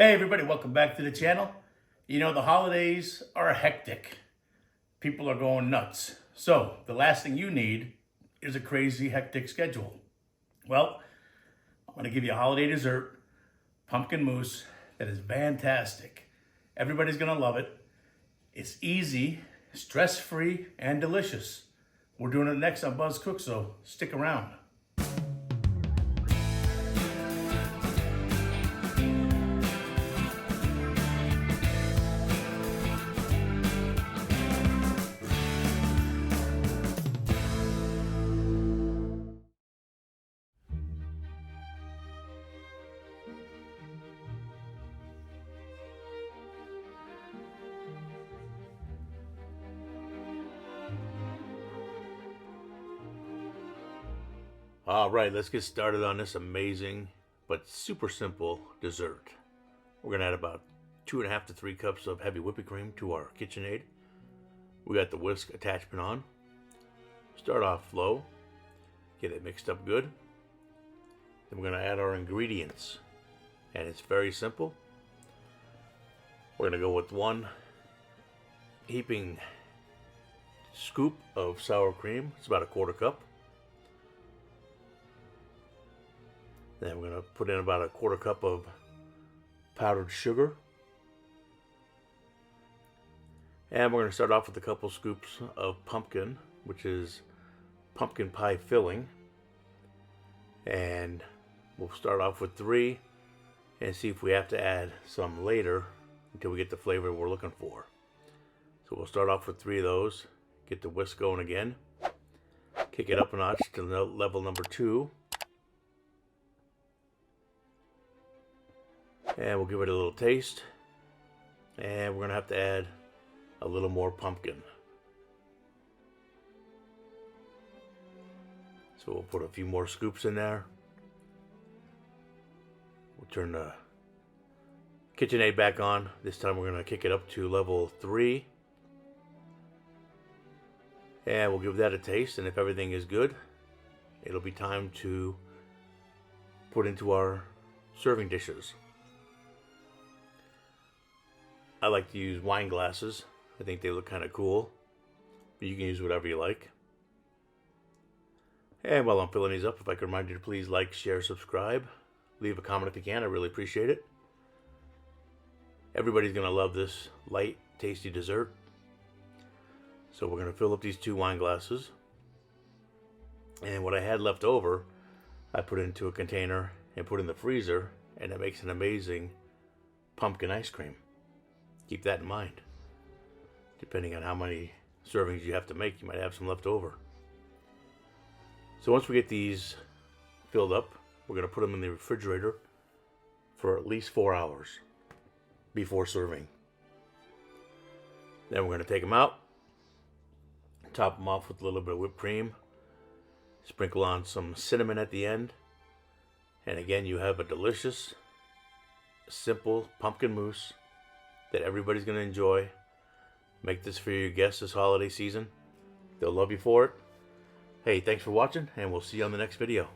Hey everybody, welcome back to the channel. You know, the holidays are hectic. People are going nuts. So the last thing you need is a crazy hectic schedule. Well, I'm gonna give you a holiday dessert, pumpkin mousse, that is fantastic. Everybody's gonna love it. It's easy, stress-free, and delicious. We're doing it next on Buzz Cook, so stick around. All right, let's get started on this amazing but super simple dessert. We're gonna add about 2.5 to 3 cups of heavy whipping cream to our KitchenAid. We got the whisk attachment on. Start off low, get it mixed up good. Then we're gonna add our ingredients, and it's very simple. We're gonna go with 1 heaping scoop of sour cream. It's about 1/4 cup. Then we're going to put in about 1/4 cup of powdered sugar. And we're going to start off with a couple scoops of pumpkin, which is pumpkin pie filling. And we'll start off with 3 and see if we have to add some later until we get the flavor we're looking for. So we'll start off with 3 of those, get the whisk going again, kick it up a notch to level number 2. And we'll give it a little taste. And we're going to have to add a little more pumpkin. So we'll put a few more scoops in there. We'll turn the KitchenAid back on. This time we're going to kick it up to level 3. And we'll give that a taste. And if everything is good, it'll be time to put into our serving dishes. I like to use wine glasses. I think they look kind of cool. But you can use whatever you like. And while I'm filling these up, if I could remind you to please like, share, subscribe. Leave a comment if you can. I really appreciate it. Everybody's going to love this light, tasty dessert. So we're going to fill up these 2 wine glasses. And what I had left over, I put into a container and put in the freezer. And it makes an amazing pumpkin ice cream. Keep that in mind. Depending on how many servings you have to make, you might have some left over. So once we get these filled up, we're going to put them in the refrigerator for at least 4 hours before serving. Then we're going to take them out, top them off with a little bit of whipped cream, sprinkle on some cinnamon at the end, and again you have a delicious, simple pumpkin mousse that everybody's going to enjoy. Make this for your guests this holiday season. They'll love you for it. Hey, thanks for watching, and we'll see you on the next video.